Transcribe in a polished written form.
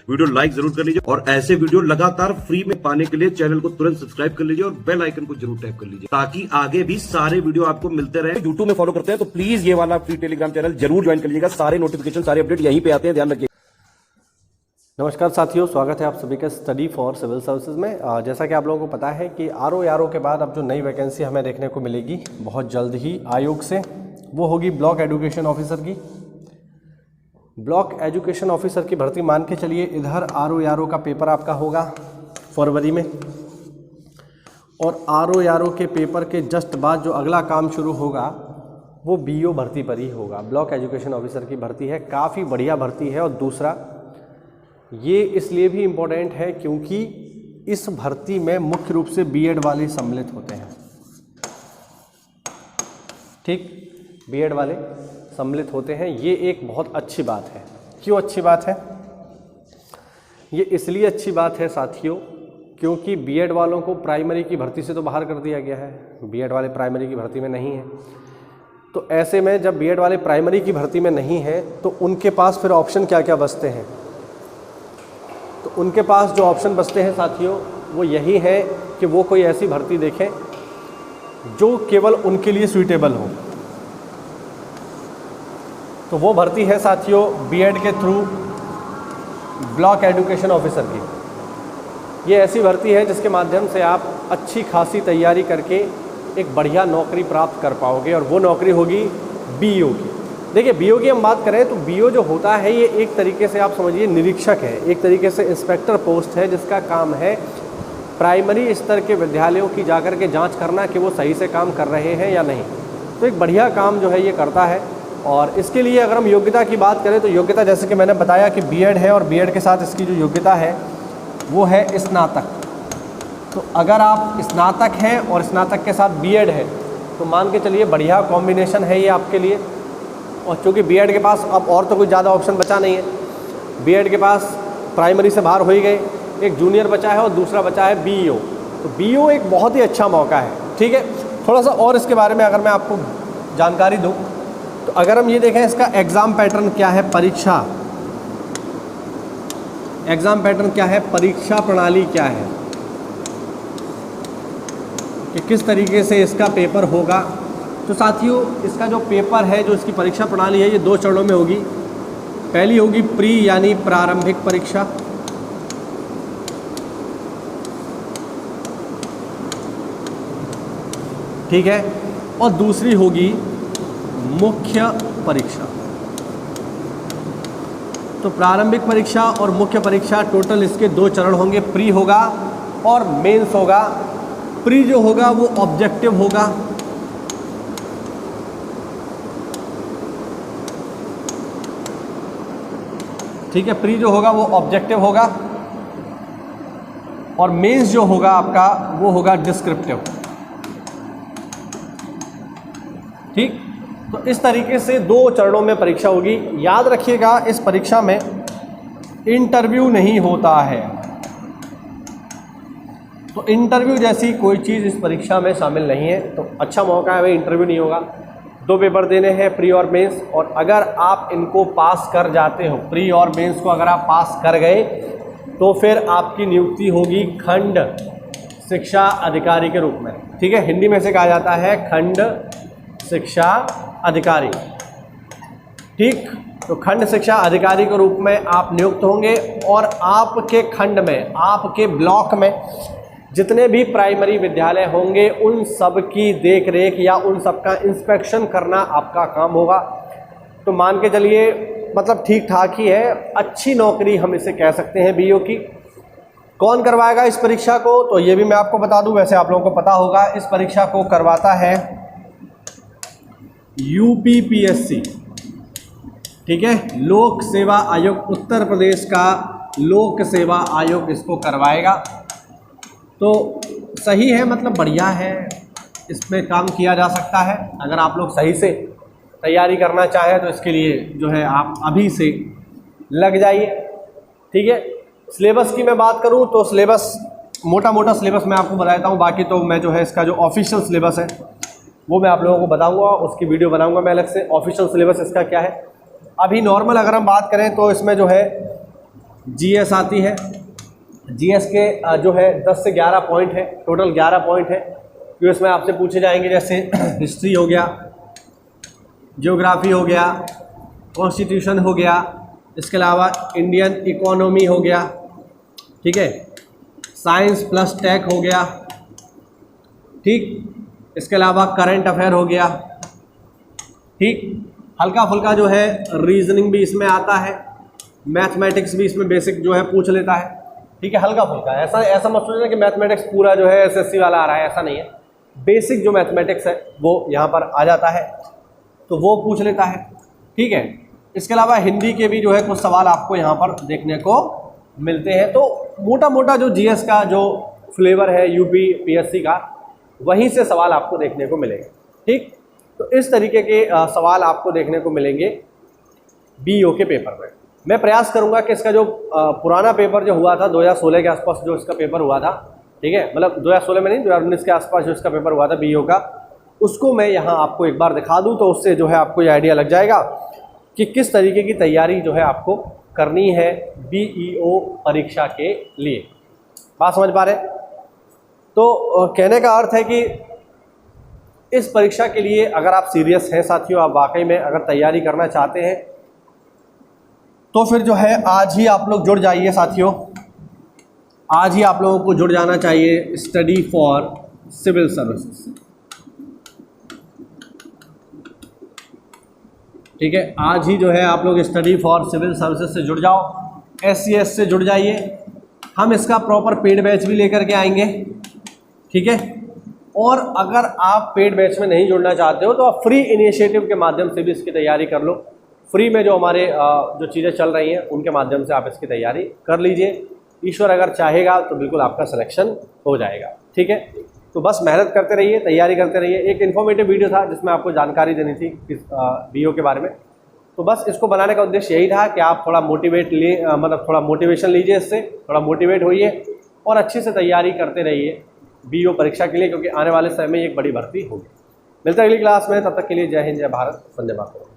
Video like जरूर कर लीजिए और ऐसे वीडियो लगातार फ्री में पाने के लिए चैनल को तुरंत सब्सक्राइब कर लीजिए और बेल आइकन को जरूर टैप कर लीजिए ताकि आगे भी सारे वीडियो आपको मिलते रहे। यूट्यूब में फॉलो करते हैं तो प्लीज ये वाला फ्री टेलीग्राम चैनल जरूर ज्वाइन कर लीजिएगा। सारे नोटिफिकेशन सारे अपडेट यहीं पे आते हैं, ध्यान रखिए। नमस्कार साथियों, स्वागत है आप सभी का स्टडी फॉर सिविल सर्विसेज में। जैसा कि आप लोगों को पता है कि आरओ के बाद अब जो नई वैकेंसी हमें देखने को मिलेगी बहुत जल्द ही आयोग से, वो होगी ब्लॉक एजुकेशन ऑफिसर की। ब्लॉक एजुकेशन ऑफिसर की भर्ती मान के चलिए, इधर आरओ का पेपर आपका होगा फरवरी में, और आरओ के पेपर के जस्ट बाद जो अगला काम शुरू होगा वो बीओ भर्ती पर ही होगा। ब्लॉक एजुकेशन ऑफिसर की भर्ती है, काफ़ी बढ़िया भर्ती है। और दूसरा ये इसलिए भी इम्पोर्टेंट है क्योंकि इस भर्ती में मुख्य रूप से बीएड वाले सम्मिलित होते हैं। ठीक, बीएड वाले सम्मिलित होते हैं। ये एक बहुत अच्छी बात है। क्यों अच्छी बात है? ये इसलिए अच्छी बात है साथियों क्योंकि बीएड वालों को प्राइमरी की भर्ती से तो बाहर कर दिया गया है, बीएड वाले प्राइमरी की भर्ती में नहीं है। तो ऐसे में जब बीएड वाले प्राइमरी की भर्ती में नहीं है तो उनके पास फिर ऑप्शन क्या क्या बचते हैं? तो उनके पास जो ऑप्शन बचते हैं साथियों वो यही है कि वो कोई ऐसी भर्ती देखें जो केवल उनके लिए सूटेबल हो। तो वो भर्ती है साथियों बीएड के थ्रू ब्लॉक एजुकेशन ऑफिसर की। ये ऐसी भर्ती है जिसके माध्यम से आप अच्छी खासी तैयारी करके एक बढ़िया नौकरी प्राप्त कर पाओगे, और वो नौकरी होगी बीओ की। देखिए, बीओ की हम बात करें तो बीओ जो होता है ये एक तरीके से आप समझिए निरीक्षक है, एक तरीके से इंस्पेक्टर पोस्ट है जिसका काम है प्राइमरी स्तर के विद्यालयों की जाकर के जांच करना कि वो सही से काम कर रहे हैं या नहीं। तो एक बढ़िया काम जो है ये करता है। और इसके लिए अगर हम योग्यता की बात करें तो योग्यता जैसे कि मैंने बताया कि बीएड है, और बीएड के साथ इसकी जो योग्यता है वो है स्नातक। तो अगर आप स्नातक हैं और स्नातक के साथ बीएड है तो मान के चलिए बढ़िया कॉम्बिनेशन है ये आपके लिए। और चूँकि बीएड के पास अब और तो कुछ ज़्यादा ऑप्शन बचा नहीं है, बीएड के पास प्राइमरी से बाहर हो ही गए, एक जूनियर बचा है और दूसरा बचा है बीओ। तो बीओ एक बहुत ही अच्छा मौका है। ठीक है, थोड़ा सा और इसके बारे में अगर मैं आपको जानकारी दूँ तो अगर हम ये देखें इसका एग्ज़ाम पैटर्न क्या है, परीक्षा एग्ज़ाम पैटर्न क्या है, परीक्षा प्रणाली क्या है, कि किस तरीके से इसका पेपर होगा। तो साथियों इसका जो पेपर है, जो इसकी परीक्षा प्रणाली है, ये 2 चरणों में होगी। पहली होगी प्री यानी प्रारंभिक परीक्षा, ठीक है, और दूसरी होगी मुख्य परीक्षा। तो प्रारंभिक परीक्षा और मुख्य परीक्षा टोटल इसके 2 चरण होंगे। प्री होगा और मेंस होगा। प्री जो होगा वो ऑब्जेक्टिव होगा, ठीक है, प्री जो होगा वो ऑब्जेक्टिव होगा, और मेंस जो होगा आपका वो होगा डिस्क्रिप्टिव। ठीक, तो इस तरीके से 2 चरणों में परीक्षा होगी। याद रखिएगा इस परीक्षा में इंटरव्यू नहीं होता है। तो इंटरव्यू जैसी कोई चीज़ इस परीक्षा में शामिल नहीं है। तो अच्छा मौका है भाई, इंटरव्यू नहीं होगा। 2 पेपर देने हैं, प्री और मेंस, और अगर आप इनको पास कर जाते हो, प्री और मेंस को अगर आप पास कर गए तो फिर आपकी नियुक्ति होगी खंड शिक्षा अधिकारी के रूप में। ठीक है, हिंदी में से कहा जाता है खंड शिक्षा अधिकारी। ठीक, तो खंड शिक्षा अधिकारी के रूप में आप नियुक्त होंगे, और आपके खंड में, आपके ब्लॉक में जितने भी प्राइमरी विद्यालय होंगे उन सब की देख रेख या उन सब का इंस्पेक्शन करना आपका काम होगा। तो मान के चलिए मतलब ठीक ठाक ही है, अच्छी नौकरी हम इसे कह सकते हैं बीओ की। कौन करवाएगा इस परीक्षा को, तो ये भी मैं आपको बता दूं, वैसे आप लोगों को पता होगा। इस परीक्षा को करवाता है यूपीपीएससी। ठीक है, लोक सेवा आयोग, उत्तर प्रदेश का लोक सेवा आयोग इसको करवाएगा। तो सही है, मतलब बढ़िया है, इसमें काम किया जा सकता है। अगर आप लोग सही से तैयारी करना चाहें तो इसके लिए जो है आप अभी से लग जाइए। ठीक है, सिलेबस की मैं बात करूं तो सिलेबस मोटा मोटा सिलेबस मैं आपको बताता हूं, बाकी तो मैं जो है इसका जो ऑफिशियल सिलेबस है वो मैं आप लोगों को बताऊंगा, उसकी वीडियो बनाऊंगा मैं अलग से। ऑफिशियल सिलेबस इसका क्या है। अभी नॉर्मल अगर हम बात करें तो इसमें जो है जीएस आती है। जीएस के जो है 10 से 11 पॉइंट है, टोटल 11 पॉइंट है जो इसमें आपसे पूछे जाएंगे, जैसे हिस्ट्री हो गया, ज्योग्राफी हो गया, कॉन्स्टिट्यूशन हो गया, इसके अलावा इंडियन इकोनॉमी हो गया, ठीक है, साइंस प्लस टेक हो गया, ठीक, इसके अलावा करंट अफेयर हो गया, ठीक, हल्का फुल्का जो है रीजनिंग भी इसमें आता है, मैथमेटिक्स भी इसमें बेसिक जो है पूछ लेता है, ठीक है, हल्का फुल्का। ऐसा मत सोचना कि मैथमेटिक्स पूरा जो है एसएससी वाला आ रहा है, ऐसा नहीं है। बेसिक जो मैथमेटिक्स है वो यहाँ पर आ जाता है, तो वो पूछ लेता है, ठीक है। इसके अलावा हिंदी के भी जो है कुछ सवाल आपको यहाँ पर देखने को मिलते हैं। तो मोटा मोटा जो जीएस का जो फ्लेवर है यूपी पीएससी का, वहीं से सवाल आपको देखने को मिलेंगे, ठीक। तो इस तरीके के सवाल आपको देखने को मिलेंगे बीईओ के पेपर में। मैं प्रयास करूंगा कि इसका जो पुराना पेपर जो हुआ था 2016 के आसपास जो इसका पेपर हुआ था, ठीक है, मतलब 2016 में नहीं, 2019 के आसपास जो इसका पेपर हुआ था बीईओ का, उसको मैं यहाँ आपको एक बार दिखा दूँ, तो उससे जो है आपको ये आइडिया लग जाएगा कि किस तरीके की तैयारी जो है आपको करनी है बीईओ परीक्षा के लिए। बात समझ पा रहे हैं? तो कहने का अर्थ है कि इस परीक्षा के लिए अगर आप सीरियस हैं साथियों, आप वाकई में अगर तैयारी करना चाहते हैं, तो फिर जो है आज ही आप लोग जुड़ जाइए साथियों। आज ही आप लोगों को जुड़ जाना चाहिए स्टडी फॉर सिविल सर्विसेज से, ठीक है। आज ही जो है आप लोग स्टडी फॉर सिविल सर्विसेज से जुड़ जाओ, एससीएस से जुड़ जाइए। हम इसका प्रॉपर पेड बैच भी लेकर के आएंगे, ठीक है। और अगर आप पेड बैच में नहीं जुड़ना चाहते हो तो आप फ्री इनिशिएटिव के माध्यम से भी इसकी तैयारी कर लो। फ्री में जो हमारे जो चीज़ें चल रही हैं उनके माध्यम से आप इसकी तैयारी कर लीजिए। ईश्वर अगर चाहेगा तो बिल्कुल आपका सिलेक्शन हो जाएगा, ठीक है। तो बस मेहनत करते रहिए, तैयारी करते रहिए। एक इन्फॉर्मेटिव वीडियो था जिसमें आपको जानकारी देनी थी इस बीईओ के बारे में, तो बस इसको बनाने का उद्देश्य यही था कि आप थोड़ा मतलब थोड़ा मोटिवेशन लीजिए, इससे थोड़ा मोटिवेट होइए और अच्छे से तैयारी करते रहिए बीईओ परीक्षा के लिए, क्योंकि आने वाले समय में एक बड़ी भर्ती होगी। मिलते हैं अगली क्लास में, तब तक के लिए जय हिंद, जय भारत, वंदे मातरम।